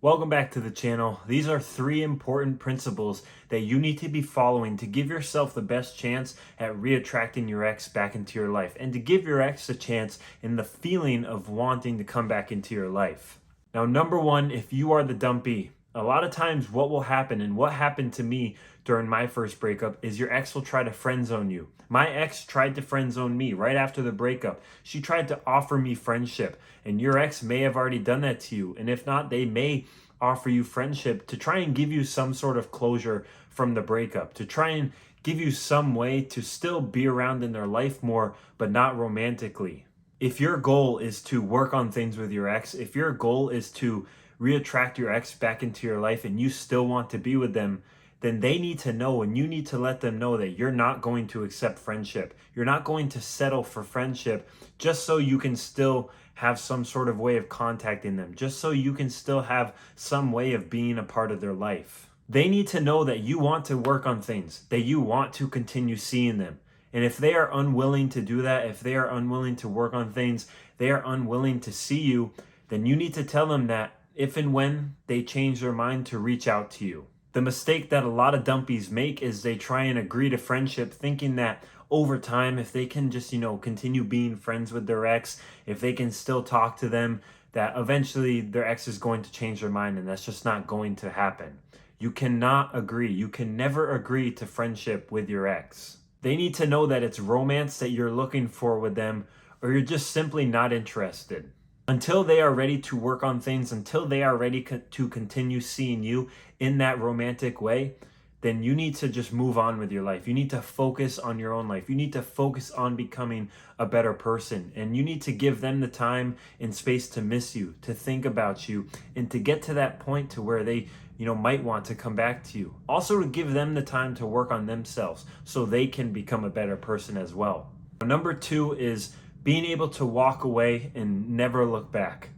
Welcome back to the channel. These are 3 important principles that you need to be following to give yourself the best chance at reattracting your ex back into your life and to give your ex a chance in the feeling of wanting to come back into your life. Now, number 1, if you are the dumpy, a lot of times what will happen and what happened to me during my first breakup is your ex will try to friend zone you. My ex tried to friend zone me right after the breakup. She tried to offer me friendship, and your ex may have already done that to you. And if not, they may offer you friendship to try and give you some sort of closure from the breakup, to try and give you some way to still be around in their life more, but not romantically. If your goal is to work on things with your ex, if your goal is to reattract your ex back into your life and you still want to be with them, then they need to know and you need to let them know that you're not going to accept friendship. You're not going to settle for friendship just so you can still have some sort of way of contacting them, just so you can still have some way of being a part of their life. They need to know that you want to work on things, that you want to continue seeing them. And if they are unwilling to do that, if they are unwilling to work on things, they are unwilling to see you, then you need to tell them that if and when they change their mind to reach out to you. The mistake that a lot of dumpies make is they try and agree to friendship thinking that over time, if they can just, continue being friends with their ex, if they can still talk to them, that eventually their ex is going to change their mind, and that's just not going to happen. You cannot agree. You can never agree to friendship with your ex. They need to know that it's romance that you're looking for with them, or you're just simply not interested. Until they are ready to work on things, until they are ready to continue seeing you in that romantic way, then you need to just move on with your life. You need to focus on your own life. You need to focus on becoming a better person. And you need to give them the time and space to miss you, to think about you, and to get to that point to where they, might want to come back to you. Also to give them the time to work on themselves so they can become a better person as well. Number 2 is being able to walk away and never look back.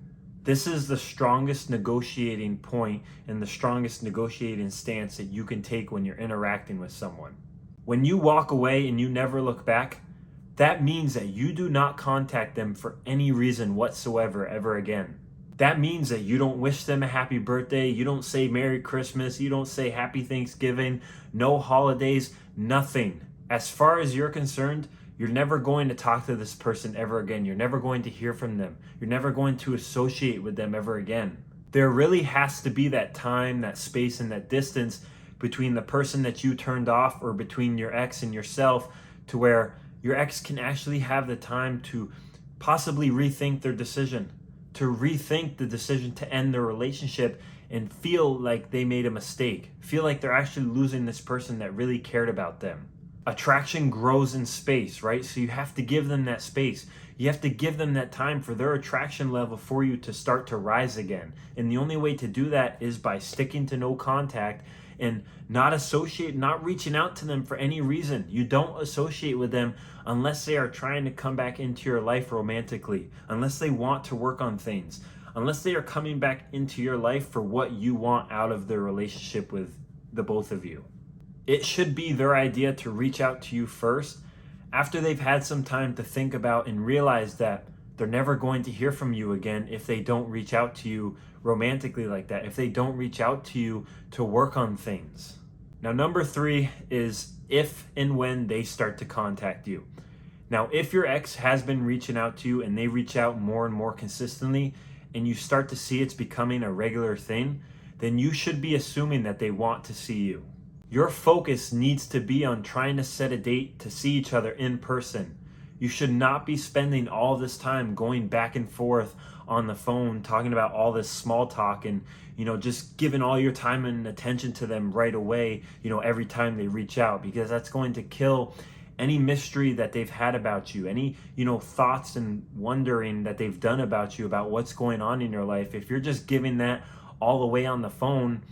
This is the strongest negotiating point and the strongest negotiating stance that you can take when you're interacting with someone. When you walk away and you never look back, that means that you do not contact them for any reason whatsoever ever again. That means that you don't wish them a happy birthday, you don't say Merry Christmas, you don't say Happy Thanksgiving, no holidays, nothing. As far as you're concerned, you're never going to talk to this person ever again. You're never going to hear from them. You're never going to associate with them ever again. There really has to be that time, that space, and that distance between the person that you turned off or between your ex and yourself to where your ex can actually have the time to possibly rethink their decision, to rethink the decision to end their relationship and feel like they made a mistake, feel like they're actually losing this person that really cared about them. Attraction grows in space, right? So you have to give them that space. You have to give them that time for their attraction level for you to start to rise again. And the only way to do that is by sticking to no contact and not reaching out to them for any reason. You don't associate with them unless they are trying to come back into your life romantically, unless they want to work on things, unless they are coming back into your life for what you want out of their relationship with the both of you. It should be their idea to reach out to you first after they've had some time to think about and realize that they're never going to hear from you again if they don't reach out to you romantically like that, if they don't reach out to you to work on things. Now, number 3 is if and when they start to contact you. Now, if your ex has been reaching out to you and they reach out more and more consistently and you start to see it's becoming a regular thing, then you should be assuming that they want to see you. Your focus needs to be on trying to set a date to see each other in person. You should not be spending all this time going back and forth on the phone, talking about all this small talk and, just giving all your time and attention to them right away, every time they reach out, because that's going to kill any mystery that they've had about you, any, thoughts and wondering that they've done about you, about what's going on in your life. If you're just giving that all the way on the phone,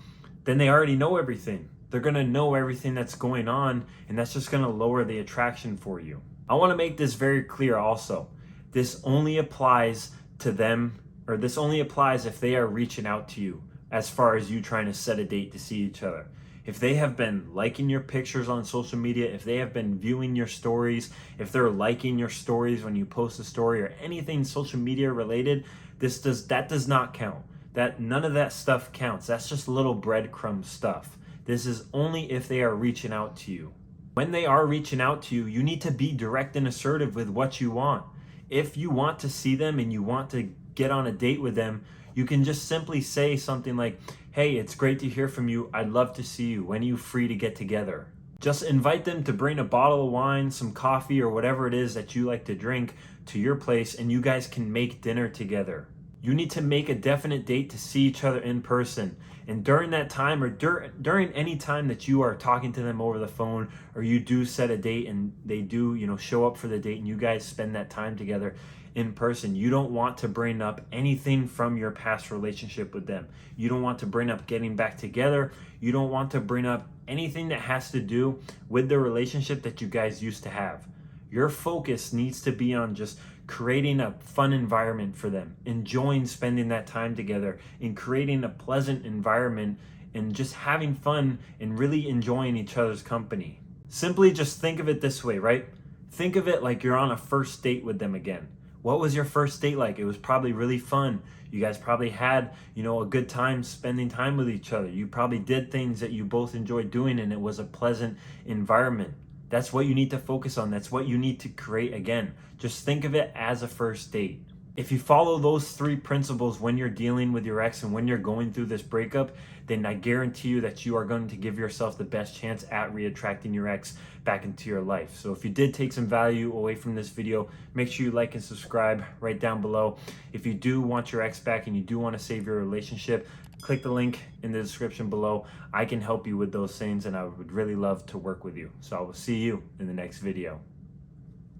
then they already know everything. They're going to know everything that's going on, and that's just going to lower the attraction for you. I want to make this very clear also. This only applies to them, or this only applies if they are reaching out to you as far as you trying to set a date to see each other. If they have been liking your pictures on social media, if they have been viewing your stories, if they're liking your stories when you post a story or anything social media related, that does not count. that none of that stuff counts. That's just little breadcrumb stuff. This is only if they are reaching out to you. When they are reaching out to you, you need to be direct and assertive with what you want. If you want to see them and you want to get on a date with them, you can just simply say something like, hey, it's great to hear from you. I'd love to see you. When are you free to get together? Just invite them to bring a bottle of wine, some coffee, or whatever it is that you like to drink to your place, and you guys can make dinner together. You need to make a definite date to see each other in person. And during that time, or during any time that you are talking to them over the phone, or you do set a date and they do, show up for the date and you guys spend that time together in person, you don't want to bring up anything from your past relationship with them. You don't want to bring up getting back together. You don't want to bring up anything that has to do with the relationship that you guys used to have. Your focus needs to be on just creating a fun environment for them, enjoying spending that time together, and creating a pleasant environment and just having fun and really enjoying each other's company. Simply just think of it this way, right? Think of it like you're on a first date with them again. What was your first date like? It was probably really fun. You guys probably had, a good time spending time with each other. You probably did things that you both enjoyed doing and it was a pleasant environment. That's what you need to focus on. That's what you need to create again. Just think of it as a first date. If you follow those 3 principles when you're dealing with your ex and when you're going through this breakup, then I guarantee you that you are going to give yourself the best chance at reattracting your ex back into your life. So if you did take some value away from this video, make sure you like and subscribe right down below. If you do want your ex back and you do want to save your relationship, click the link in the description below. I can help you with those things and I would really love to work with you. So I will see you in the next video.